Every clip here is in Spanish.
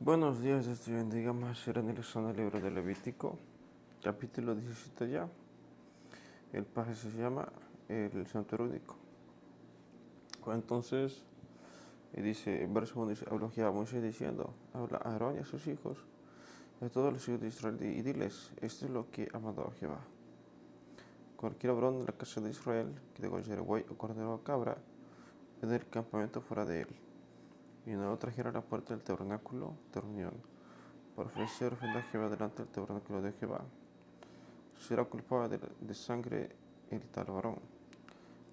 Buenos días, Dios te bendiga más. Era en el libro de Levítico, capítulo 17 ya. El pasaje se llama el santuario único. Entonces, dice, en verso 1 dice, habló Jehová a Moisés diciendo, habla a Aarón y a sus hijos, a todos los hijos de Israel, y diles, esto es lo que ha mandado Jehová. Cualquier varón de la casa de Israel que degollare buey o cordero o cabra, en el campamento fuera de él, y no lo trajera a la puerta del tabernáculo de reunión, para ofrecer ofrenda a Jehová delante del tabernáculo de Jehová, será culpable de sangre el tal varón.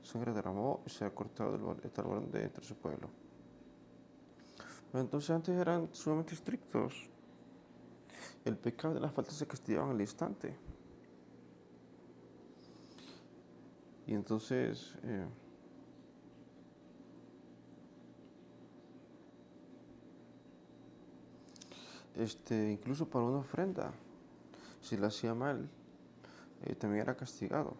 Sangre derramó y será cortado el tal varón de entre su pueblo. Entonces antes eran sumamente estrictos. El pecado de las faltas se castigaban al instante. Y entonces incluso para una ofrenda, si la hacía mal, también era castigado.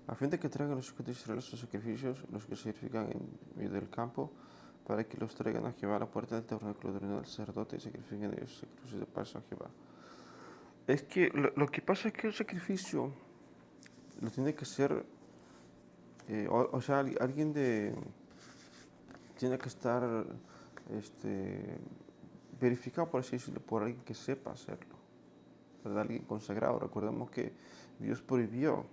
A fin de que traigan los hijos de Israel sus sacrificios, los que se sacrifican en medio del campo, para que los traigan a Jehová a la puerta del tabernáculo de reunión del sacerdote y sacrifiquen ellos sacrificios de paz a Jehová. Es que lo que pasa es que el sacrificio lo tiene que ser, o sea, alguien tiene que estar verificado, por así decirlo, por alguien que sepa hacerlo, ¿verdad? Alguien consagrado. Recordemos que Dios prohibió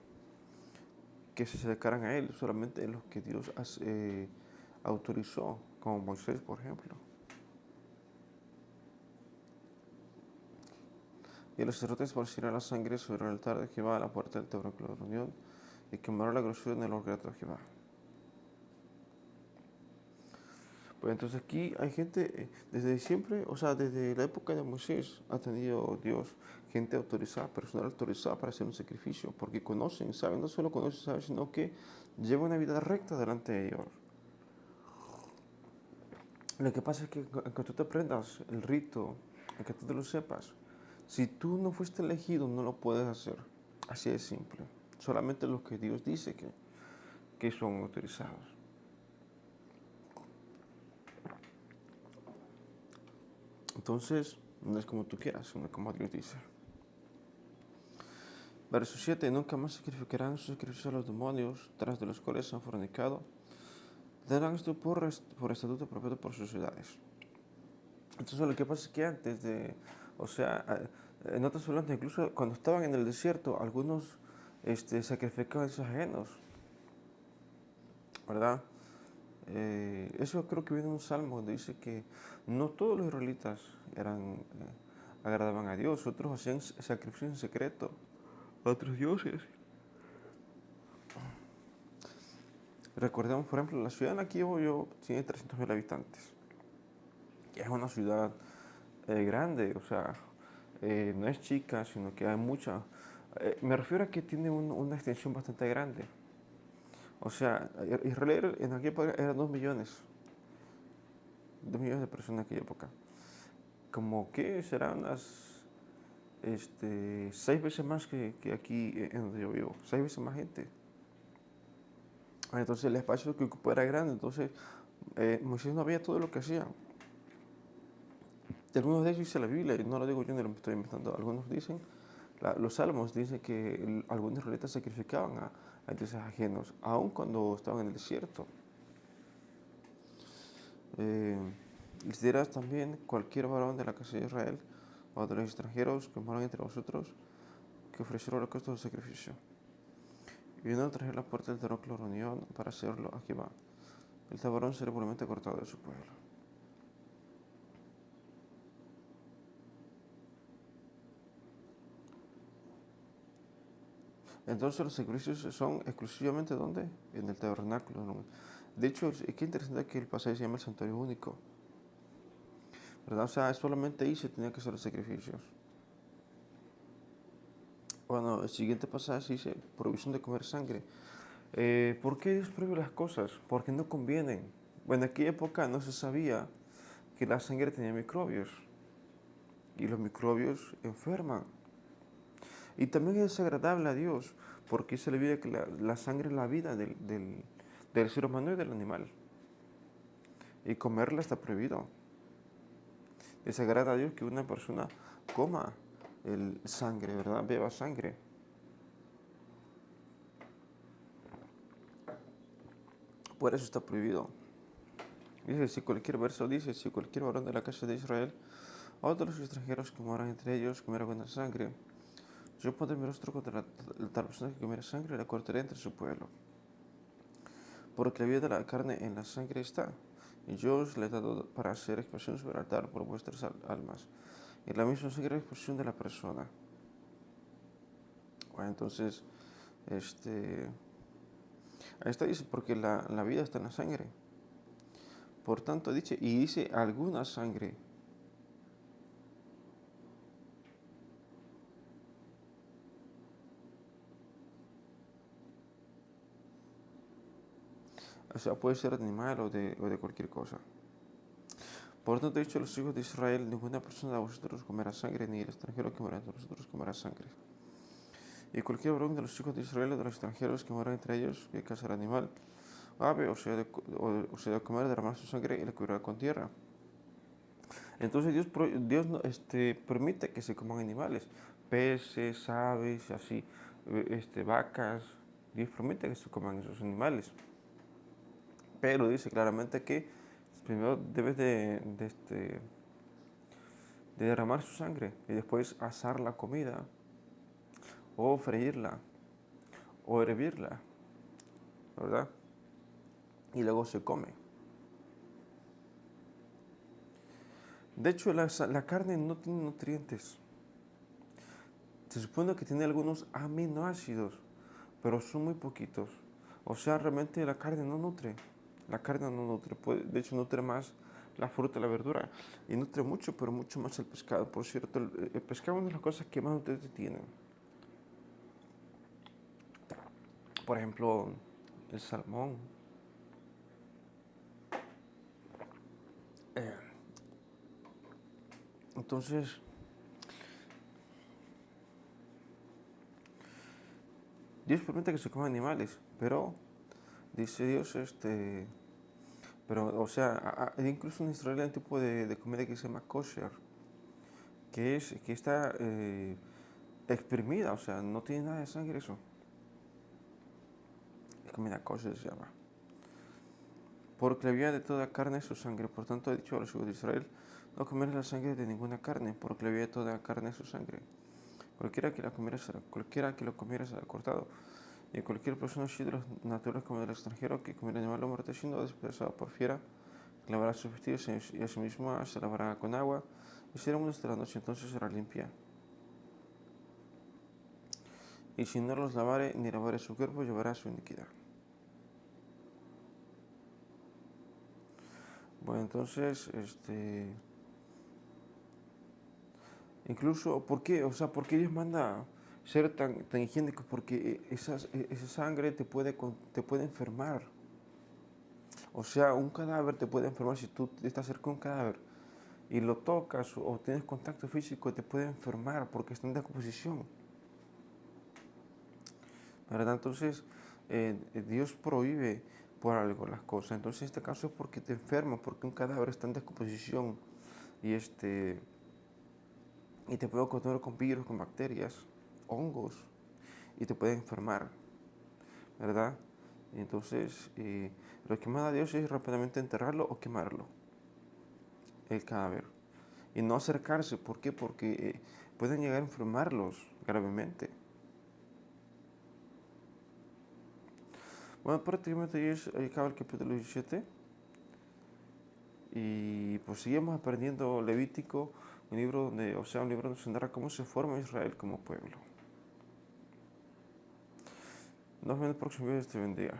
que se acercaran a Él solamente los que Dios autorizó, como Moisés, por ejemplo. Y los sacerdotes esparcirán la sangre sobre el altar de Jehová a la puerta del tabernáculo de reunión y quemarán la grosura en el lugar grato de Jehová. Pues entonces aquí hay gente, desde siempre, o sea, desde la época de Moisés ha tenido Dios gente autorizada, personal autorizada para hacer un sacrificio, porque conocen, saben, no solo conocen, saben, sino que llevan una vida recta delante de Dios. Lo que pasa es que aunque tú te aprendas el rito, aunque tú te lo sepas, si tú no fuiste elegido, no lo puedes hacer. Así de simple. Solamente los que Dios dice que son autorizados. Entonces, no es como tú quieras, sino como Dios dice. Verso 7. Nunca más sacrificarán sus sacrificios a los demonios, tras de los cuales han fornicado. Darán esto por estatuto propio por sus ciudades. Entonces, lo que pasa es que antes de, o sea, en otras palabras, incluso cuando estaban en el desierto, algunos sacrificaban a esos ajenos, ¿verdad? Eso creo que viene en un salmo donde dice que no todos los israelitas agradaban a Dios, otros hacían sacrificios en secreto a otros dioses. Recordemos, por ejemplo, la ciudad en la que vivo yo tiene 300.000 habitantes. Es una ciudad grande, o sea, no es chica, sino que hay mucha. Me refiero a que tiene una extensión bastante grande. O sea, Israel en aquella época era 2 millones. 2 millones de personas en aquella época. Como que serán unas 6 veces más que aquí en donde yo vivo. 6 veces más gente. Entonces el espacio que ocupó era grande. Entonces Moisés no había todo lo que hacía. Algunos de ellos dice la Biblia, y no lo digo yo ni lo estoy inventando. Algunos dicen, los salmos dicen que algunos israelitas sacrificaban a dioses ajenos, aun cuando estaban en el desierto. Les dirás también cualquier varón de la casa de Israel o de los extranjeros que moran entre vosotros que ofrecieron holocaustos de sacrificio. Y no trajer la puerta del tabernáculo de reunión para hacerlo a Jehová. El tal varón será igualmente cortado de su pueblo. Entonces los sacrificios son exclusivamente ¿dónde? En el tabernáculo. ¿No? De hecho, es que interesante que el pasaje se llama el santuario único. ¿Verdad? O sea, solamente ahí se tenían que hacer los sacrificios. Bueno, el siguiente pasaje dice prohibición de comer sangre. ¿Por qué Dios prohíbe las cosas? Porque no convienen. Bueno, en aquella época no se sabía que la sangre tenía microbios y los microbios enferman. Y también es desagradable a Dios porque se le olvida que la sangre es la vida del ser humano y del animal. Y comerla está prohibido. desagrada a Dios que una persona coma el sangre, ¿verdad? Beba sangre. Por eso está prohibido. Dice, si cualquier varón de la casa de Israel o de los extranjeros que moran entre ellos comiera buena sangre, yo pondré mi rostro contra tal persona que comiera sangre y la cortaré entre su pueblo. Porque la vida de la carne en la sangre está, y yo os la he dado para hacer expiación sobre el altar por vuestras almas. Y la misma sangre es expiación de la persona. Bueno, entonces, ahí está, dice, porque la vida está en la sangre. Por tanto, dice alguna sangre. O sea, puede ser animal o de cualquier cosa. Por tanto, he dicho a los hijos de Israel, ninguna persona de vosotros comerá sangre, ni el extranjero que muera entre vosotros comerá sangre. Y cualquier varón de los hijos de Israel o de los extranjeros que mueran entre ellos, que cazará animal, ave, o sea, de comer, derramar su sangre y la cubrirá con tierra. Entonces Dios permite que se coman animales, peces, aves, así, vacas. Dios permite que se coman esos animales. Pero dice claramente que primero debes de derramar su sangre y después asar la comida o freírla o hervirla, ¿verdad? Y luego se come. De hecho, la carne no tiene nutrientes. Se supone que tiene algunos aminoácidos, pero son muy poquitos. O sea, realmente la carne no nutre. La carne no nutre. De hecho, nutre más la fruta y la verdura. Y nutre mucho, pero mucho más el pescado. Por cierto, el pescado es una de las cosas que más nutrientes tienen. Por ejemplo, el salmón. Entonces, Dios permite que se coman animales, pero dice Dios, pero, o sea, incluso en Israel hay un tipo de comida que se llama kosher, que está exprimida, o sea, no tiene nada de sangre eso. Es comida kosher se llama. Porque la vida de toda carne es su sangre. Por tanto, he dicho a los hijos de Israel, no comerás la sangre de ninguna carne, porque la vida de toda carne es su sangre. Cualquiera que lo comiera será cortado. Y cualquier persona así de los naturales como del extranjero que comiera animal o muerto siendo despedazado por fiera, lavará sus vestidos y a sí misma se lavará con agua y será una de la noche, entonces será limpia. Y si no los lavare ni lavare su cuerpo, llevará su iniquidad. Bueno, entonces, incluso, ¿por qué? O sea, ¿por qué Dios manda ser tan higiénico? Porque esa sangre te puede enfermar. O sea, un cadáver te puede enfermar si tú estás cerca de un cadáver y lo tocas o tienes contacto físico, te puede enfermar porque está en decomposición. ¿Verdad? Entonces, Dios prohíbe por algo las cosas. Entonces, en este caso es porque te enferma, porque un cadáver está en descomposición y, y te puede contener con virus, con bacterias, hongos y te puede enfermar, ¿verdad? Entonces, lo que manda a Dios es rápidamente enterrarlo o quemarlo, el cadáver. Y no acercarse, ¿por qué? Porque pueden llegar a enfermarlos gravemente. Bueno, prácticamente ahí acaba el capítulo 17. Y pues seguimos aprendiendo Levítico, un libro donde nos narra cómo se forma Israel como pueblo. Nos vemos en el próximo video, te bendiga.